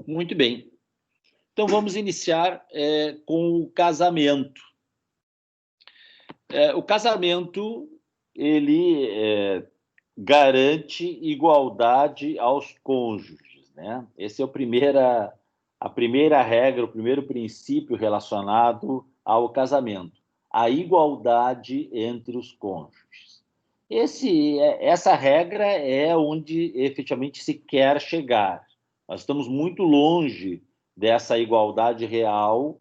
Muito bem. Então, vamos iniciar com o casamento. O casamento, ele garante igualdade aos cônjuges, né? Esse é a primeira regra, o primeiro princípio relacionado ao casamento, a igualdade entre os cônjuges. Essa regra é onde efetivamente se quer chegar. Nós estamos muito longe dessa igualdade real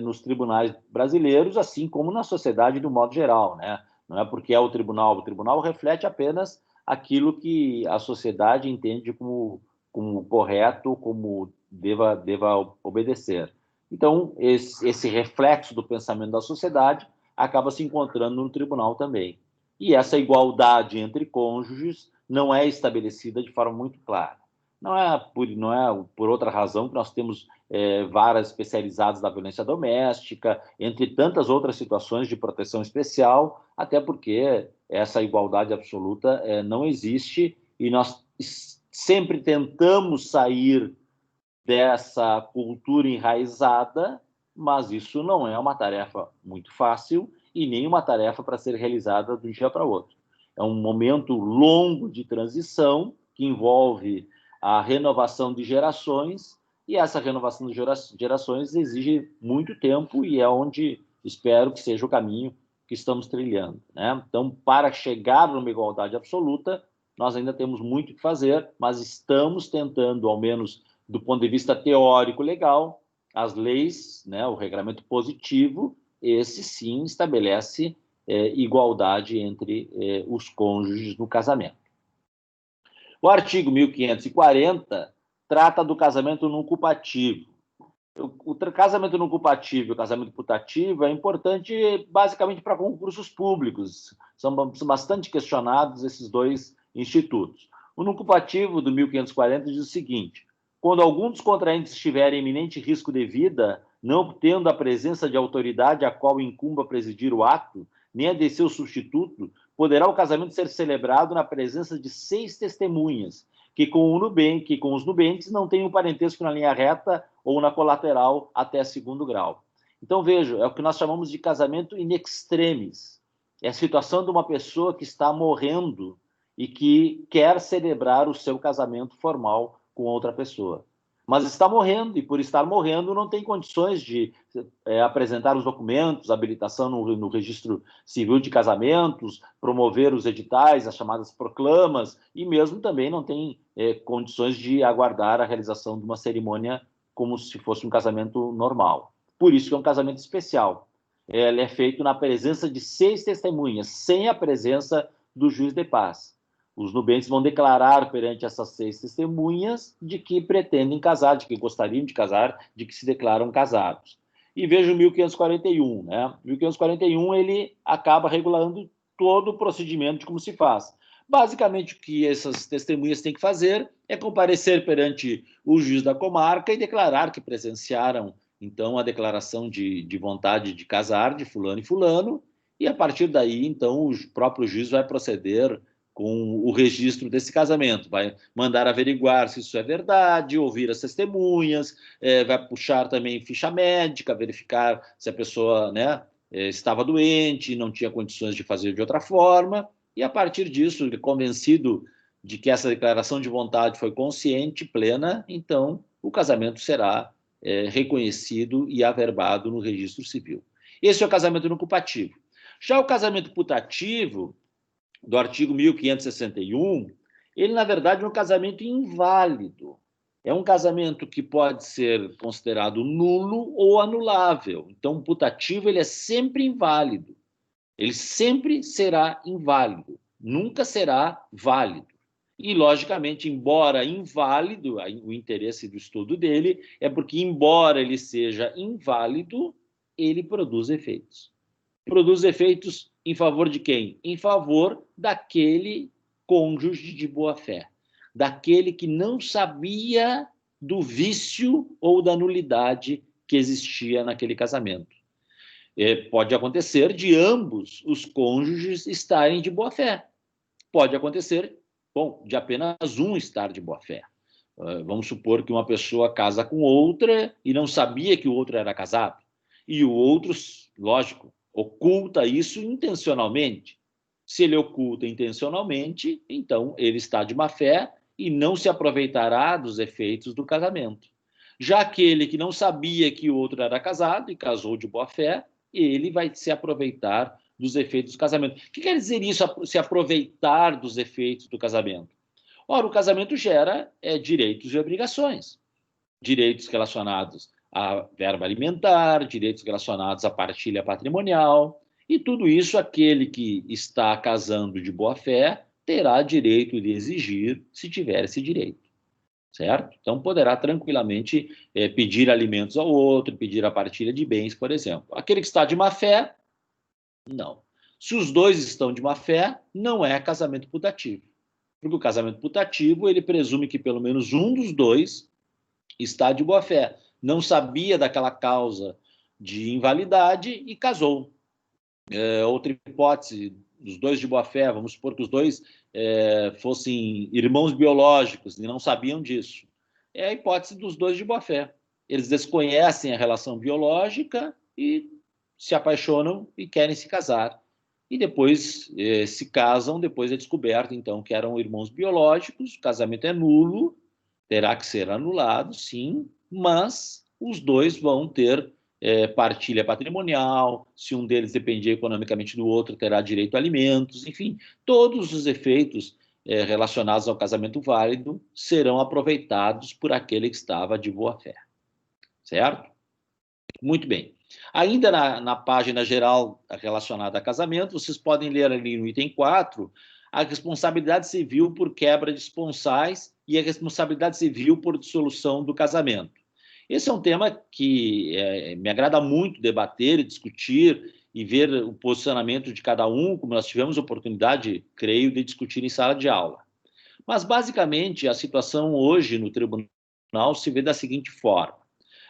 nos tribunais brasileiros, assim como na sociedade do modo geral, né? Não é porque é o tribunal reflete apenas aquilo que a sociedade entende como correto, como deva obedecer. Então, esse reflexo do pensamento da sociedade acaba se encontrando no tribunal também. E essa igualdade entre cônjuges não é estabelecida de forma muito clara. Não é por outra razão que nós temos varas especializadas da violência doméstica, entre tantas outras situações de proteção especial, até porque essa igualdade absoluta não existe e nós sempre tentamos sair dessa cultura enraizada, mas isso não é uma tarefa muito fácil e nem uma tarefa para ser realizada de um dia para o outro. É um momento longo de transição que envolve a renovação de gerações, e essa renovação de gerações exige muito tempo e é onde espero que seja o caminho que estamos trilhando, né? Então, para chegar numa igualdade absoluta, nós ainda temos muito o que fazer, mas estamos tentando, ao menos do ponto de vista teórico legal, as leis, né, o regramento positivo, esse sim estabelece igualdade entre os cônjuges no casamento. O artigo 1540 trata do casamento não culpativo. O casamento não culpativo e o casamento putativo é importante basicamente para concursos públicos. São bastante questionados esses dois institutos. O não culpativo do 1540 diz o seguinte: quando algum dos contraentes estiver em iminente risco de vida, não obtendo a presença de autoridade a qual incumba presidir o ato, nem a de seu substituto, poderá o casamento ser celebrado na presença de 6 testemunhas, que com os nubentes não tenham parentesco na linha reta ou na colateral até segundo grau. Então, veja, é o que nós chamamos de casamento in extremis. É a situação de uma pessoa que está morrendo e que quer celebrar o seu casamento formal com outra pessoa. Mas está morrendo, e por estar morrendo não tem condições de apresentar os documentos, habilitação no registro civil de casamentos, promover os editais, as chamadas proclamas, e mesmo também não tem condições de aguardar a realização de uma cerimônia como se fosse um casamento normal. Por isso que é um casamento especial. Ele é feito na presença de 6 testemunhas, sem a presença do juiz de paz. Os nubentes vão declarar perante essas 6 testemunhas de que pretendem casar, de que gostariam de casar, de que se declaram casados. E veja o 1541, né? 1541 ele acaba regulando todo o procedimento de como se faz. Basicamente, o que essas testemunhas têm que fazer é comparecer perante o juiz da comarca e declarar que presenciaram, então, a declaração de vontade de casar de fulano e fulano, e a partir daí, então, o próprio juiz vai proceder com o registro desse casamento, vai mandar averiguar se isso é verdade, ouvir as testemunhas, vai puxar também ficha médica, verificar se a pessoa, né, estava doente, não tinha condições de fazer de outra forma, e a partir disso, convencido de que essa declaração de vontade foi consciente, plena, então o casamento será reconhecido e averbado no registro civil. Esse é o casamento não culpativo. Já o casamento putativo, do artigo 1561, ele, na verdade, é um casamento inválido. É um casamento que pode ser considerado nulo ou anulável. Então, o putativo ele é sempre inválido. Ele sempre será inválido, nunca será válido. E, logicamente, embora inválido, o interesse do estudo dele é porque, embora ele seja inválido, ele produz efeitos. Produz efeitos em favor de quem? Em favor daquele cônjuge de boa-fé, daquele que não sabia do vício ou da nulidade que existia naquele casamento. Pode acontecer de ambos os cônjuges estarem de boa-fé. Pode acontecer, bom, de apenas um estar de boa-fé. Vamos supor que uma pessoa casa com outra e não sabia que o outro era casado. E o outro, lógico, oculta isso intencionalmente. Se ele oculta intencionalmente, então ele está de má fé e não se aproveitará dos efeitos do casamento. Já aquele que não sabia que o outro era casado e casou de boa fé, ele vai se aproveitar dos efeitos do casamento. O que quer dizer isso, se aproveitar dos efeitos do casamento? Ora, o casamento gera direitos e obrigações. Direitos relacionados à verba alimentar, direitos relacionados à partilha patrimonial, e tudo isso aquele que está casando de boa fé terá direito de exigir se tiver esse direito, certo? Então poderá tranquilamente pedir alimentos ao outro, pedir a partilha de bens, por exemplo. Aquele que está de má fé, não. Se os dois estão de má fé, não é casamento putativo. Porque o casamento putativo, ele presume que pelo menos um dos dois está de boa fé. Não sabia daquela causa de invalidade e casou. Outra hipótese, os dois de boa fé, vamos supor que os dois fossem irmãos biológicos e não sabiam disso. É a hipótese dos dois de boa fé. Eles desconhecem a relação biológica e se apaixonam e querem se casar. E depois se casam, depois é descoberto, então, que eram irmãos biológicos, o casamento é nulo, terá que ser anulado, sim, mas os dois vão ter partilha patrimonial, se um deles dependia economicamente do outro, terá direito a alimentos, enfim, todos os efeitos relacionados ao casamento válido serão aproveitados por aquele que estava de boa fé, certo? Muito bem. Ainda na página geral relacionada a casamento, vocês podem ler ali no item 4 a responsabilidade civil por quebra de esponsais e a responsabilidade civil por dissolução do casamento. Esse é um tema que me agrada muito debater e discutir e ver o posicionamento de cada um, como nós tivemos oportunidade, creio, de discutir em sala de aula. Mas, basicamente, a situação hoje no tribunal se vê da seguinte forma.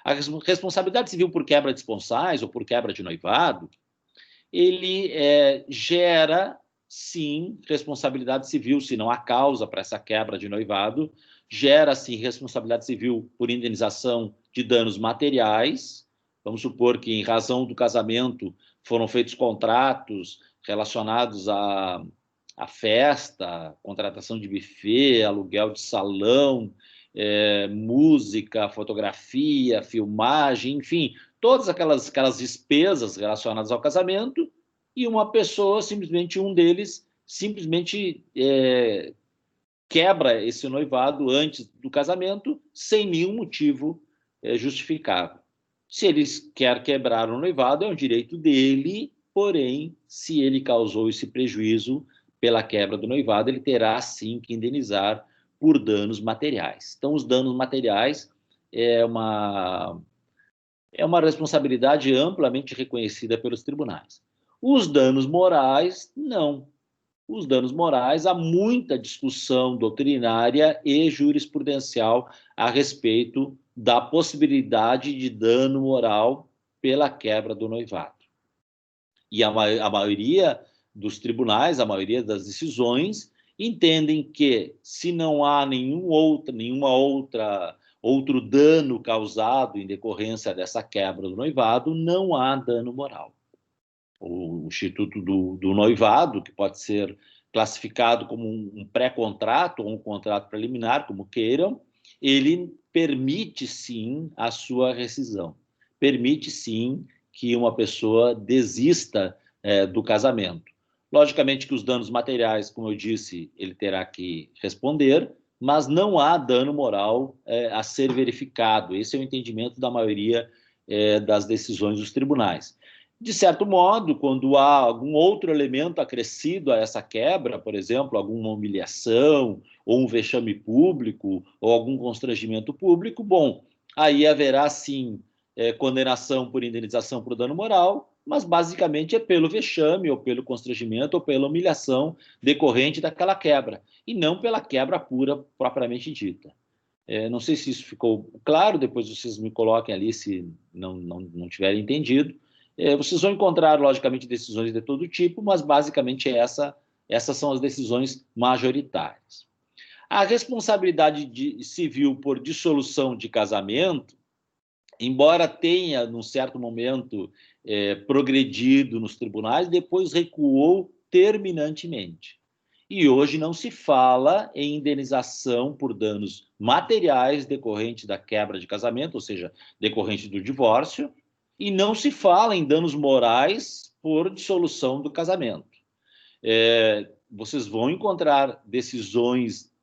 A responsabilidade civil por quebra de esponsais ou por quebra de noivado, ele gera, sim, responsabilidade civil, se não há causa para essa quebra de noivado, gera, sim, responsabilidade civil por indenização de danos materiais. Vamos supor que, em razão do casamento, foram feitos contratos relacionados à festa, contratação de buffet, aluguel de salão, música, fotografia, filmagem, enfim, todas aquelas despesas relacionadas ao casamento, e uma pessoa, simplesmente um deles, simplesmente quebra esse noivado antes do casamento, sem nenhum motivo justificável. Se ele quer quebrar o noivado, é um direito dele, porém, se ele causou esse prejuízo pela quebra do noivado, ele terá, sim, que indenizar por danos materiais. Então, os danos materiais é uma responsabilidade amplamente reconhecida pelos tribunais. Os danos morais, não. Os danos morais, há muita discussão doutrinária e jurisprudencial a respeito da possibilidade de dano moral pela quebra do noivado. E a maioria dos tribunais, a maioria das decisões, entendem que, se não há outro dano causado em decorrência dessa quebra do noivado, não há dano moral. O Instituto do Noivado, que pode ser classificado como um pré-contrato ou um contrato preliminar, como queiram, ele permite, sim, a sua rescisão. Permite, sim, que uma pessoa desista do casamento. Logicamente que os danos materiais, como eu disse, ele terá que responder, mas não há dano moral a ser verificado. Esse é o entendimento da maioria das decisões dos tribunais. De certo modo, quando há algum outro elemento acrescido a essa quebra, por exemplo, alguma humilhação, ou um vexame público, ou algum constrangimento público, bom, aí haverá, sim, condenação por indenização por dano moral, mas basicamente é pelo vexame, ou pelo constrangimento, ou pela humilhação decorrente daquela quebra, e não pela quebra pura propriamente dita. Não sei se isso ficou claro, depois vocês me coloquem ali se não tiverem entendido. Vocês vão encontrar, logicamente, decisões de todo tipo, mas basicamente essas são as decisões majoritárias. A responsabilidade civil por dissolução de casamento, embora tenha, num certo momento, progredido nos tribunais, depois recuou terminantemente. E hoje não se fala em indenização por danos materiais decorrentes da quebra de casamento, ou seja, decorrente do divórcio, e não se fala em danos morais por dissolução do casamento. Vocês vão encontrar decisões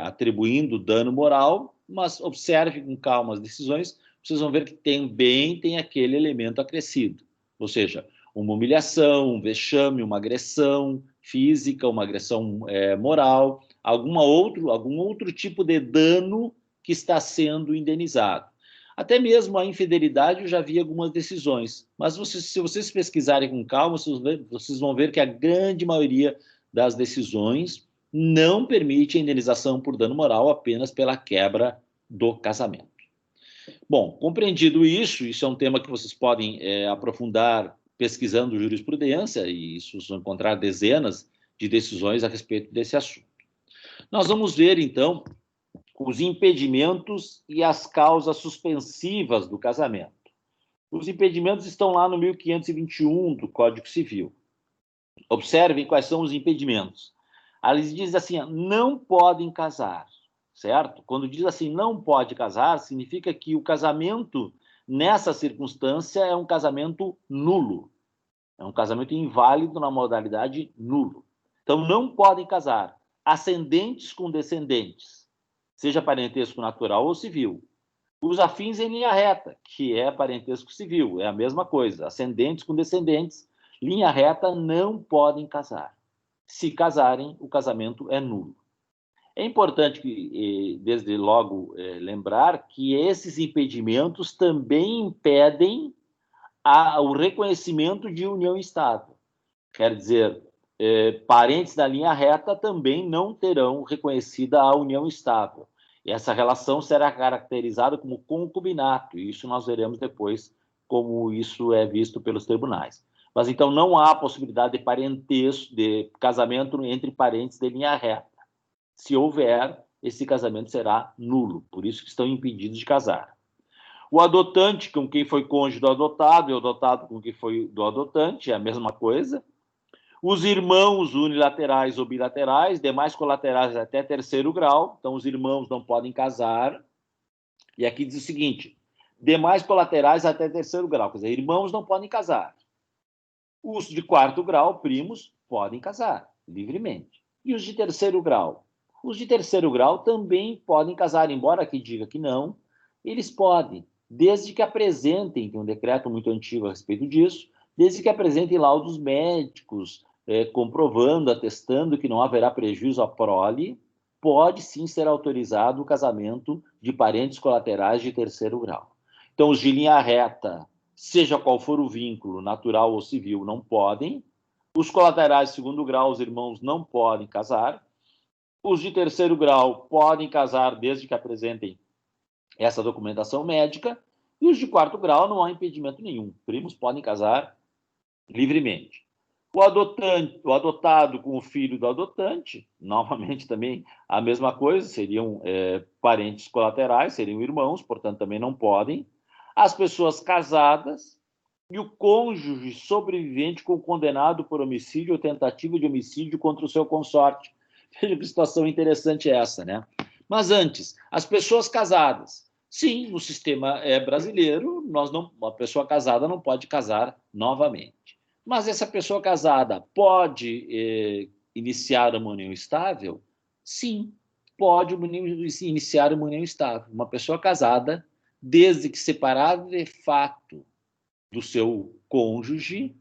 atribuindo dano moral, mas observe com calma as decisões, vocês vão ver que também tem aquele elemento acrescido, ou seja, uma humilhação, um vexame, uma agressão física, uma agressão moral, algum outro tipo de dano que está sendo indenizado. Até mesmo a infidelidade, eu já vi algumas decisões, mas se vocês pesquisarem com calma, vocês vão ver que a grande maioria das decisões não permite a indenização por dano moral apenas pela quebra do casamento. Bom, compreendido isso é um tema que vocês podem aprofundar pesquisando jurisprudência, e isso vocês vão encontrar dezenas de decisões a respeito desse assunto. Nós vamos ver, então, os impedimentos e as causas suspensivas do casamento. Os impedimentos estão lá no 1521 do Código Civil. Observem quais são os impedimentos. Ali diz assim, não podem casar, certo? Quando diz assim, não pode casar, significa que o casamento, nessa circunstância, é um casamento nulo. É um casamento inválido na modalidade nulo. Então, não podem casar ascendentes com descendentes, seja parentesco natural ou civil. Os afins em linha reta, que é parentesco civil, é a mesma coisa. Ascendentes com descendentes, linha reta, não podem casar. Se casarem, o casamento é nulo. É importante, desde logo, lembrar que esses impedimentos também impedem o reconhecimento de união estável. Quer dizer, parentes da linha reta também não terão reconhecida a união estável. E essa relação será caracterizada como concubinato, e isso nós veremos depois como isso é visto pelos tribunais. Mas então não há possibilidade de parentesco, de casamento entre parentes de linha reta. Se houver, esse casamento será nulo, por isso que estão impedidos de casar. O adotante com quem foi cônjuge do adotado e o adotado com quem foi do adotante é a mesma coisa. Os irmãos unilaterais ou bilaterais, demais colaterais até terceiro grau, então os irmãos não podem casar. E aqui diz o seguinte, demais colaterais até terceiro grau, quer dizer, irmãos não podem casar. Os de quarto grau, primos, podem casar livremente. E os de terceiro grau? Os de terceiro grau também podem casar, embora aqui diga que não, eles podem, desde que apresentem, tem um decreto muito antigo a respeito disso, desde que apresentem laudos médicos, comprovando, atestando que não haverá prejuízo à prole, pode sim ser autorizado o casamento de parentes colaterais de terceiro grau. Então, os de linha reta, seja qual for o vínculo, natural ou civil, não podem. Os colaterais de segundo grau, os irmãos, não podem casar. Os de terceiro grau podem casar desde que apresentem essa documentação médica. E os de quarto grau não há impedimento nenhum. Primos podem casar livremente. O adotado com o filho do adotante, novamente também a mesma coisa, seriam parentes colaterais, seriam irmãos, portanto também não podem. As pessoas casadas e o cônjuge sobrevivente com condenado por homicídio ou tentativa de homicídio contra o seu consorte. Veja que situação interessante é essa, né? Mas antes, as pessoas casadas. Sim, no sistema brasileiro, a pessoa casada não pode casar novamente. Mas essa pessoa casada pode iniciar uma união estável? Sim, pode iniciar uma união estável. Uma pessoa casada, desde que separada de fato do seu cônjuge,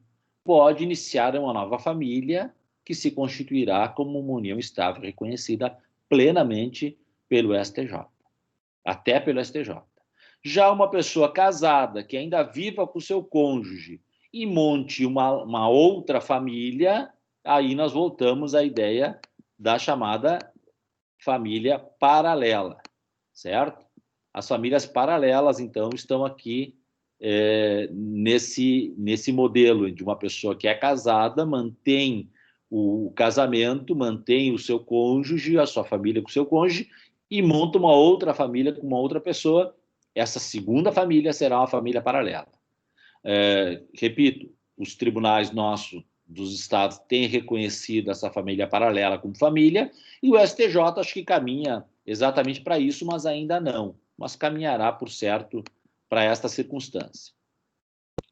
pode iniciar uma nova família que se constituirá como uma união estável reconhecida plenamente pelo STJ, até pelo STJ. Já uma pessoa casada que ainda viva com o seu cônjuge e monte uma outra família, aí nós voltamos à ideia da chamada família paralela, certo? As famílias paralelas, então, estão aqui nesse modelo de uma pessoa que é casada, mantém o casamento, mantém o seu cônjuge, a sua família com o seu cônjuge, e monta uma outra família com uma outra pessoa. Essa segunda família será uma família paralela. Repito, os tribunais nossos dos estados têm reconhecido essa família paralela como família, e o STJ acho que caminha exatamente para isso, mas ainda não. Mas caminhará, por certo, para esta circunstância.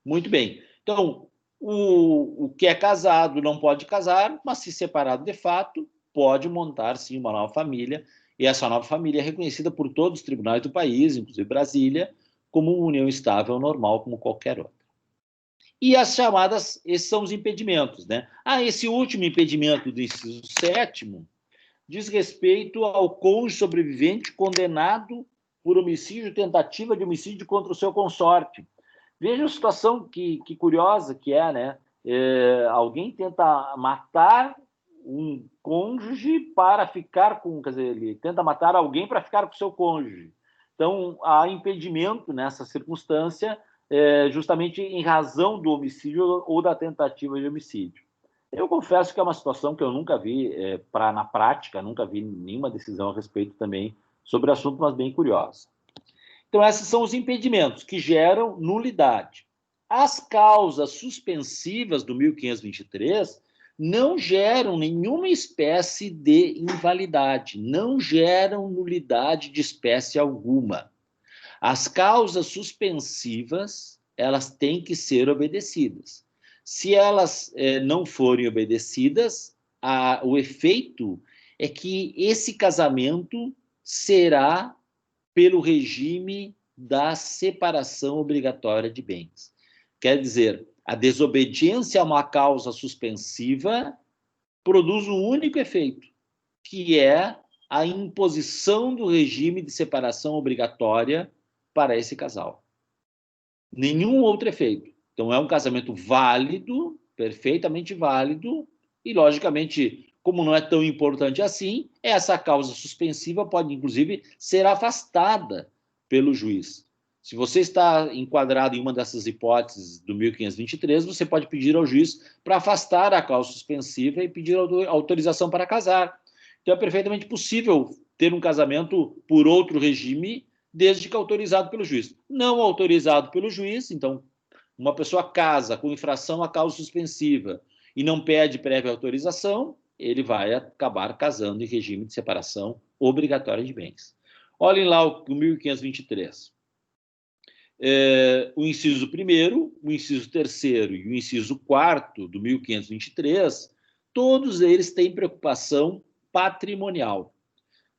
Muito bem. Então, o que é casado não pode casar, mas se separado de fato, pode montar, sim, uma nova família, e essa nova família é reconhecida por todos os tribunais do país, inclusive Brasília, como uma união estável normal, como qualquer outra. E as chamadas, esses são os impedimentos, né? Esse último impedimento do inciso 7º diz respeito ao cônjuge sobrevivente condenado por homicídio, tentativa de homicídio contra o seu consorte. Veja a situação que curiosa que é, né? Alguém tenta matar um cônjuge para ficar com... Quer dizer, ele tenta matar alguém para ficar com o seu cônjuge. Então, há impedimento nessa circunstância, justamente em razão do homicídio ou da tentativa de homicídio. Eu confesso que é uma situação que eu nunca vi, na prática, nunca vi nenhuma decisão a respeito também sobre o assunto, mas bem curiosa. Então, esses são os impedimentos que geram nulidade. As causas suspensivas do 1523 não geram nenhuma espécie de invalidade, não geram nulidade de espécie alguma. As causas suspensivas, elas têm que ser obedecidas. Se elas não forem obedecidas, o efeito é que esse casamento será pelo regime da separação obrigatória de bens. Quer dizer, a desobediência a uma causa suspensiva produz um único efeito, que é a imposição do regime de separação obrigatória para esse casal. Nenhum outro efeito. Então, é um casamento válido, perfeitamente válido, e, logicamente, como não é tão importante assim, essa causa suspensiva pode, inclusive, ser afastada pelo juiz. Se você está enquadrado em uma dessas hipóteses do 1523, você pode pedir ao juiz para afastar a causa suspensiva e pedir autorização para casar. Então, é perfeitamente possível ter um casamento por outro regime, desde que autorizado pelo juiz. Não autorizado pelo juiz, então, uma pessoa casa com infração à causa suspensiva e não pede prévia autorização, ele vai acabar casando em regime de separação obrigatória de bens. Olhem lá o 1523. O inciso 1º, o inciso 3º e o inciso 4º do 1523, todos eles têm preocupação patrimonial.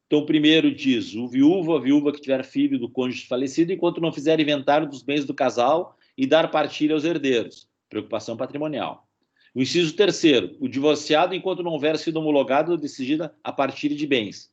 Então, o primeiro diz, a viúva que tiver filho do cônjuge falecido, enquanto não fizer inventário dos bens do casal e dar partilha aos herdeiros. Preocupação patrimonial. O inciso 3º, o divorciado, enquanto não houver sido homologado ou decidida a partilha de bens.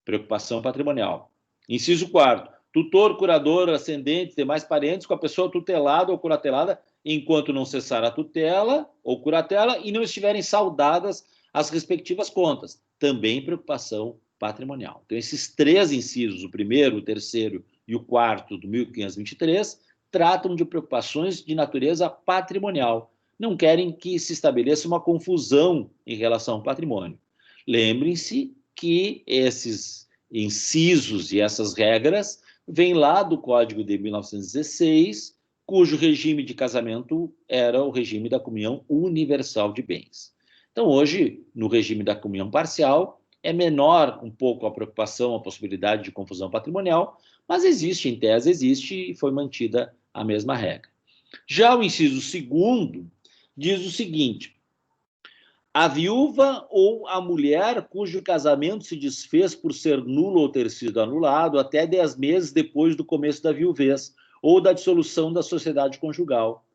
Preocupação patrimonial. Inciso 4º, tutor, curador, ascendente, demais parentes com a pessoa tutelada ou curatelada, enquanto não cessar a tutela ou curatela e não estiverem saudadas as respectivas contas. Também preocupação patrimonial. Então, esses três incisos, o primeiro, o terceiro e o quarto do 1523, tratam de preocupações de natureza patrimonial. Não querem que se estabeleça uma confusão em relação ao patrimônio. Lembrem-se que esses incisos e essas regras vêm lá do Código de 1916, cujo regime de casamento era o regime da comunhão universal de bens. Então, hoje, no regime da comunhão parcial, é menor um pouco a preocupação, a possibilidade de confusão patrimonial, mas existe, em tese existe, e foi mantida a mesma regra. Já o inciso 2º diz o seguinte: a viúva ou a mulher cujo casamento se desfez por ser nulo ou ter sido anulado até 10 meses depois do começo da viuvez ou da dissolução da sociedade conjugal.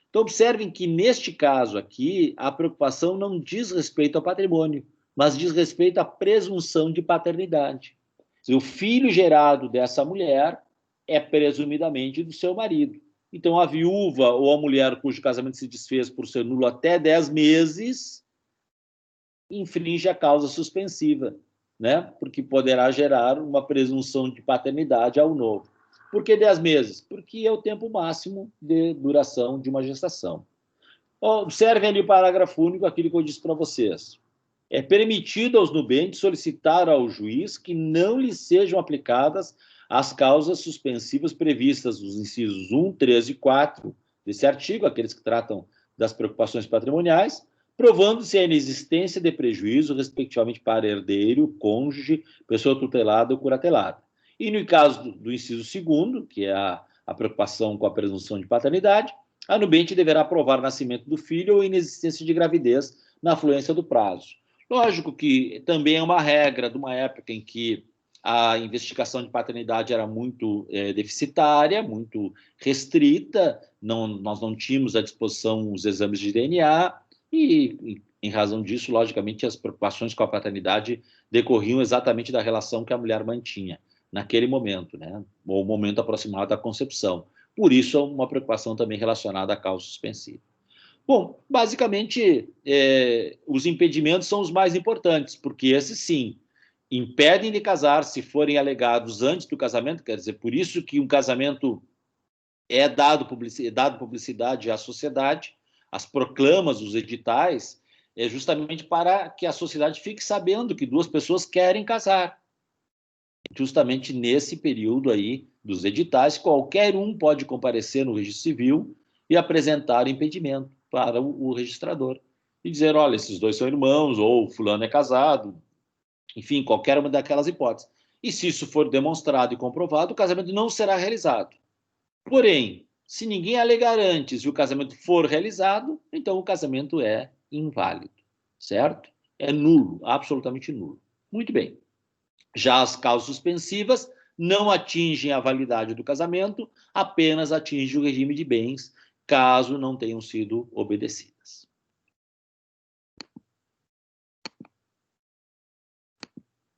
Então, observem que, neste caso aqui, a preocupação não diz respeito ao patrimônio, mas diz respeito à presunção de paternidade. O filho gerado dessa mulher é presumidamente do seu marido. Então, a viúva ou a mulher cujo casamento se desfez por ser nulo até 10 meses infringe a causa suspensiva, né? Porque poderá gerar uma presunção de paternidade ao novo. Por que 10 meses? Porque é o tempo máximo de duração de uma gestação. Observem ali o parágrafo único, aquilo que eu disse para vocês. É permitido aos nubentes solicitar ao juiz que não lhes sejam aplicadas as causas suspensivas previstas nos incisos 1, 3 e 4 desse artigo, aqueles que tratam das preocupações patrimoniais, provando-se a inexistência de prejuízo, respectivamente, para herdeiro, cônjuge, pessoa tutelada ou curatelada. E no caso do inciso 2º, que é a preocupação com a presunção de paternidade, a nubente deverá provar nascimento do filho ou inexistência de gravidez na fluência do prazo. Lógico que também é uma regra de uma época em que a investigação de paternidade era muito deficitária, muito restrita, nós não tínhamos à disposição os exames de DNA e, em razão disso, logicamente, as preocupações com a paternidade decorriam exatamente da relação que a mulher mantinha naquele momento, né? Ou momento aproximado da concepção. Por isso, é uma preocupação também relacionada à causa suspensiva. Bom, basicamente, os impedimentos são os mais importantes, porque esses, sim, impedem de casar se forem alegados antes do casamento, quer dizer, por isso que um casamento é dado publicidade à sociedade, as proclamas, os editais, é justamente para que a sociedade fique sabendo que duas pessoas querem casar. Justamente nesse período aí dos editais, qualquer um pode comparecer no registro civil e apresentar o impedimento para o registrador e dizer, olha, esses dois são irmãos, ou fulano é casado, enfim, qualquer uma daquelas hipóteses. E se isso for demonstrado e comprovado, o casamento não será realizado. Porém, se ninguém alegar antes e o casamento for realizado, então o casamento é inválido, certo? É nulo, absolutamente nulo. Muito bem. Já as causas suspensivas não atingem a validade do casamento, apenas atingem o regime de bens, caso não tenham sido obedecidas.